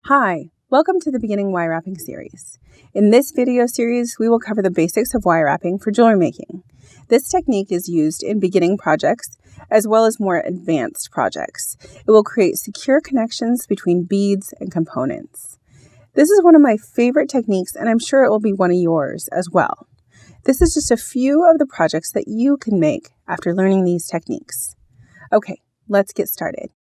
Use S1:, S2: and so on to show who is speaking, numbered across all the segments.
S1: Hi, welcome to the Beginning Wire Wrapping series. In this video series, we will cover the basics of wire wrapping for jewelry making. This technique is used in beginning projects as well as more advanced projects. It will create secure connections between beads and components. This is one of my favorite techniques, and I'm sure it will be one of yours as well. This is just a few of the projects that you can make after learning these techniques. Okay, let's get started.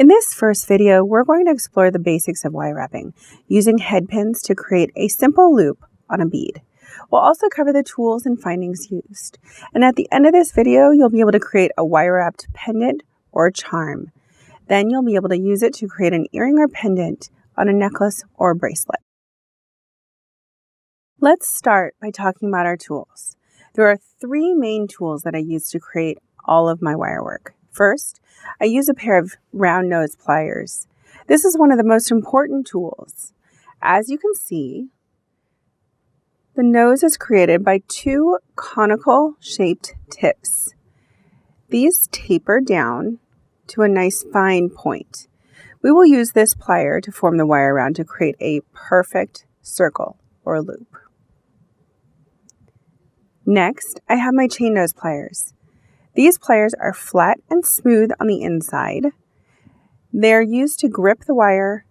S1: In this first video, we're going to explore the basics of wire wrapping, using head pins to create a simple loop on a bead. We'll also cover the tools and findings used. And at the end of this video, you'll be able to create a wire-wrapped pendant or charm. Then you'll be able to use it to create an earring or pendant on a necklace or bracelet. Let's start by talking about our tools. There are three main tools that I use to create all of my wire work. First, I use a pair of round nose pliers. This is one of the most important tools. As you can see, the nose is created by two conical shaped tips. These taper down to a nice fine point. We will use this plier to form the wire around to create a perfect circle or loop. Next, I have my chain nose pliers. These pliers are flat and smooth on the inside. They're used to grip the wire,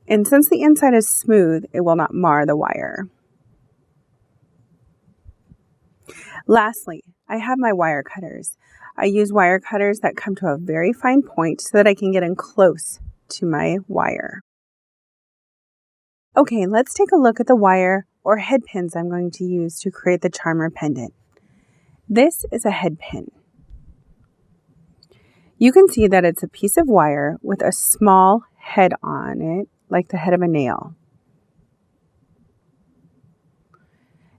S1: and since the inside is smooth, it will not mar the wire. Lastly, I have my wire cutters. I use wire cutters that come to a very fine point so that I can get in close to my wire. Okay, let's take a look at the wire or head pins I'm going to use to create the charm or pendant. This is a head pin. You can see that it's a piece of wire with a small head on it, like the head of a nail.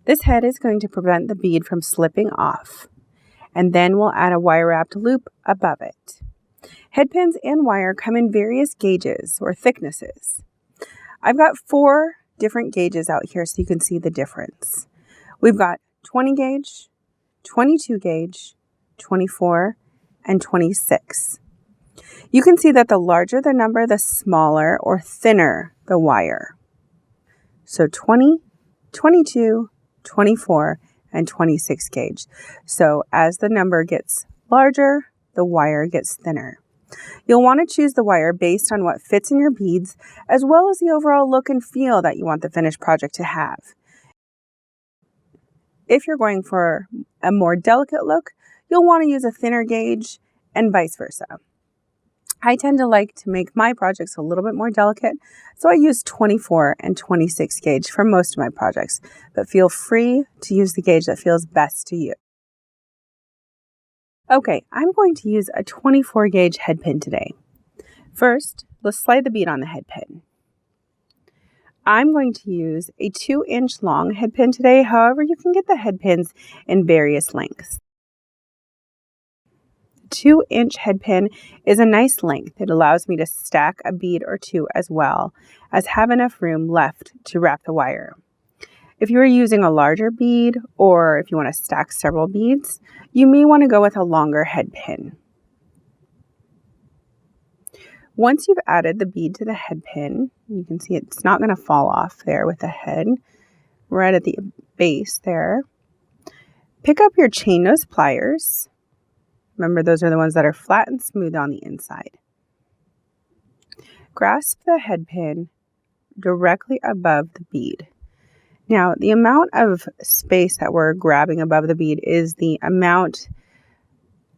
S1: This head is going to prevent the bead from slipping off, and then we'll add a wire-wrapped loop above it. Head pins and wire come in various gauges or thicknesses. I've got 4 different gauges out here so you can see the difference. We've got 20 gauge, 22 gauge, 24, and 26. You can see that the larger the number, the smaller or thinner the wire. So 20, 22, 24, and 26 gauge. So as the number gets larger, the wire gets thinner. You'll want to choose the wire based on what fits in your beads, as well as the overall look and feel that you want the finished project to have. If you're going for a more delicate look, you'll want to use a thinner gauge and vice versa. I tend to like to make my projects a little bit more delicate, so I use 24 and 26 gauge for most of my projects, but feel free to use the gauge that feels best to you. Okay, I'm going to use a 24 gauge head pin today. First, let's slide the bead on the head pin. I'm going to use a 2-inch long head pin today. However, you can get the head pins in various lengths. 2-inch head pin is a nice length. It allows me to stack a bead or two as well as have enough room left to wrap the wire. If you are using a larger bead or if you want to stack several beads, you may want to go with a longer head pin. Once you've added the bead to the head pin, you can see it's not going to fall off there with the head, right at the base there. Pick up your chain nose pliers. Remember, those are the ones that are flat and smooth on the inside. Grasp the head pin directly above the bead. Now, the amount of space that we're grabbing above the bead is the amount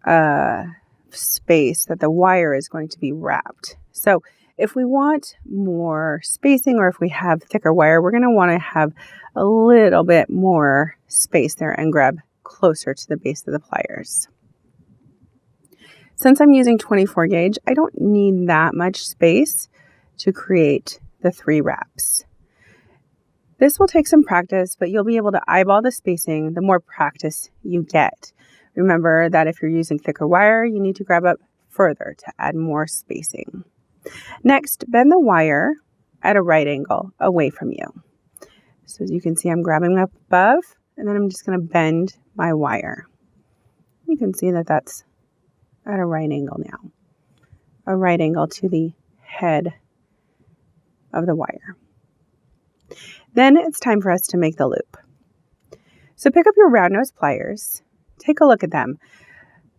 S1: of space that the wire is going to be wrapped. So if we want more spacing or if we have thicker wire, we're going to want to have a little bit more space there and grab closer to the base of the pliers. Since I'm using 24 gauge, I don't need that much space to create the 3 wraps. This will take some practice, but you'll be able to eyeball the spacing the more practice you get. Remember that if you're using thicker wire, you need to grab up further to add more spacing. Next, bend the wire at a right angle away from you. So as you can see, I'm grabbing up above, and then I'm just going to bend my wire. You can see that that's at a right angle now. A right angle to the head of the wire. Then it's time for us to make the loop. So pick up your round nose pliers. Take a look at them.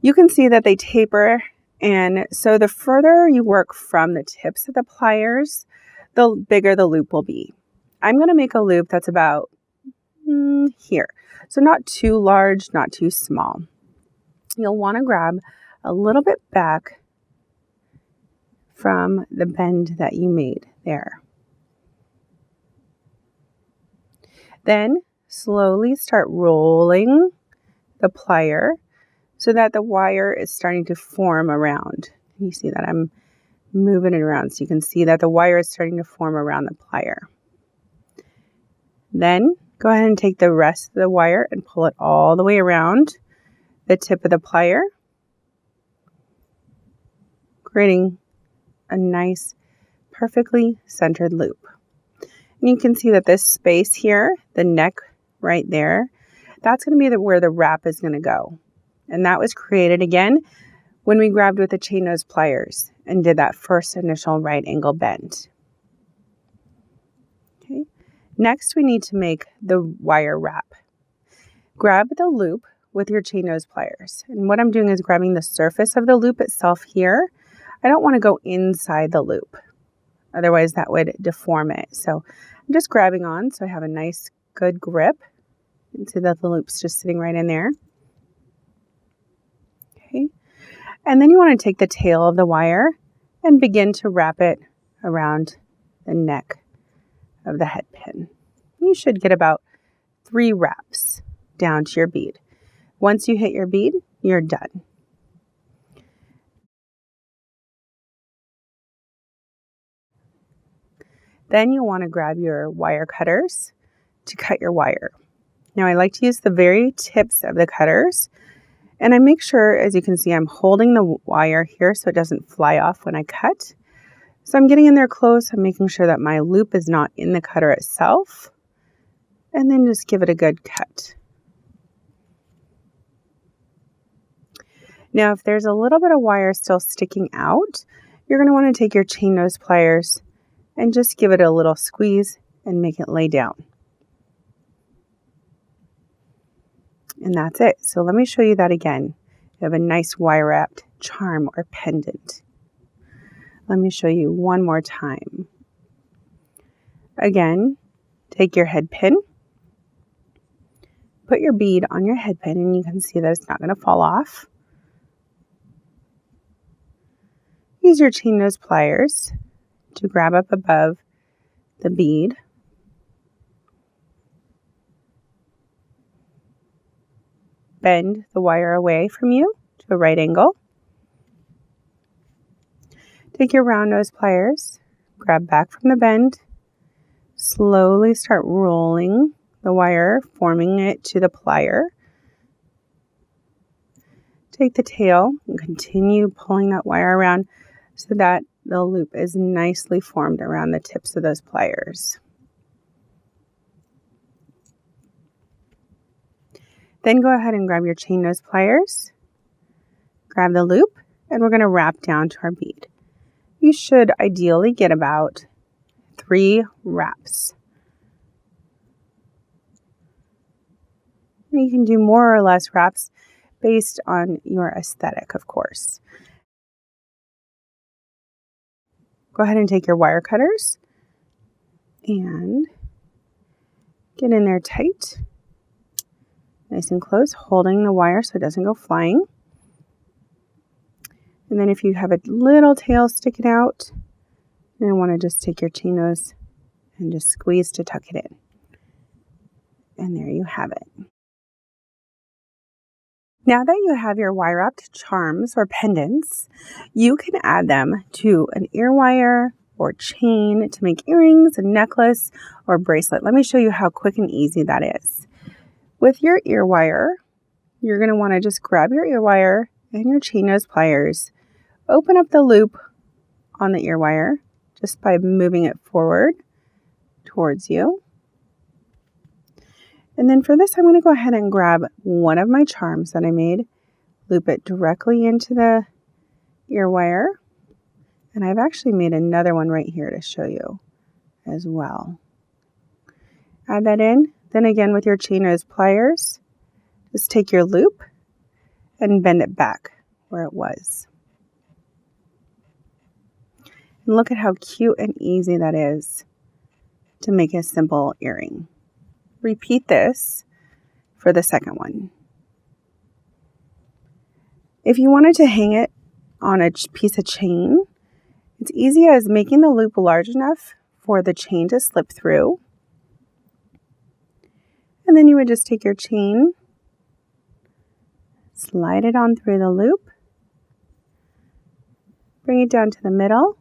S1: You can see that they taper, and so the further you work from the tips of the pliers, the bigger the loop will be. I'm going to make a loop that's about here. So not too large, not too small. You'll want to grab a little bit back from the bend that you made there. Then slowly start rolling the plier so that the wire is starting to form around. You see that I'm moving it around so you can see that the wire is starting to form around the plier. Then go ahead and take the rest of the wire and pull it all the way around the tip of the plier, creating a nice, perfectly centered loop. And you can see that this space here, the neck right there, that's going to be where the wrap is going to go. And that was created again when we grabbed with the chain nose pliers and did that first initial right angle bend. Okay. Next, we need to make the wire wrap. Grab the loop with your chain nose pliers. And what I'm doing is grabbing the surface of the loop itself here. I don't want to go inside the loop. Otherwise, that would deform it. So I'm just grabbing on so I have a nice, good grip. You can see that the loop's just sitting right in there. Okay. And then you want to take the tail of the wire and begin to wrap it around the neck of the head pin. You should get about 3 wraps down to your bead. Once you hit your bead, you're done. Then you'll want to grab your wire cutters to cut your wire. Now I like to use the very tips of the cutters, and I make sure, as you can see, I'm holding the wire here so it doesn't fly off when I cut. So I'm getting in there close. I'm making sure that my loop is not in the cutter itself, and then just give it a good cut. Now, if there's a little bit of wire still sticking out, you're going to want to take your chain nose pliers and just give it a little squeeze and make it lay down. And that's it. So let me show you that again. You have a nice wire wrapped charm or pendant. Let me show you one more time. Again, take your head pin, put your bead on your head pin, and you can see that it's not going to fall off. Use your chain nose pliers to grab up above the bead. Bend the wire away from you to a right angle. Take your round nose pliers, grab back from the bend, slowly start rolling the wire, forming it to the plier. Take the tail and continue pulling that wire around so that the loop is nicely formed around the tips of those pliers. Then go ahead and grab your chain nose pliers, grab the loop, and we're going to wrap down to our bead. You should ideally get about 3 wraps. You can do more or less wraps based on your aesthetic, of course. Go ahead and take your wire cutters and get in there tight, nice and close, holding the wire so it doesn't go flying. And then if you have a little tail sticking out, you want to just take your chain nose and just squeeze to tuck it in. And there you have it. Now that you have your wire-wrapped charms or pendants, you can add them to an ear wire or chain to make earrings, a necklace, or bracelet. Let me show you how quick and easy that is. With your ear wire, you're going to want to just grab your ear wire and your chain nose pliers, open up the loop on the ear wire just by moving it forward towards you. And then for this, I'm going to go ahead and grab one of my charms that I made, loop it directly into the your wire. And I've actually made another one right here to show you as well. Add that in. Then again with your chain as pliers, just take your loop and bend it back where it was. And look at how cute and easy that is to make a simple earring. Repeat this for the second one. If you wanted to hang it on a piece of chain, it's easy as making the loop large enough for the chain to slip through. And then you would just take your chain, slide it on through the loop, bring it down to the middle,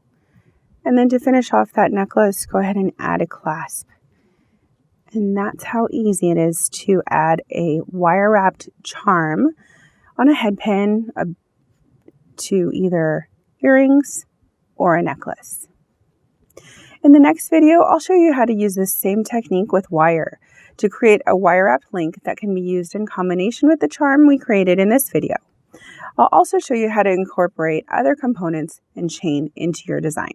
S1: and then to finish off that necklace, go ahead and add a clasp. And that's how easy it is to add a wire-wrapped charm on a head pin to either earrings or a necklace. In the next video, I'll show you how to use this same technique with wire to create a wire-wrapped link that can be used in combination with the charm we created in this video. I'll also show you how to incorporate other components and chain into your design.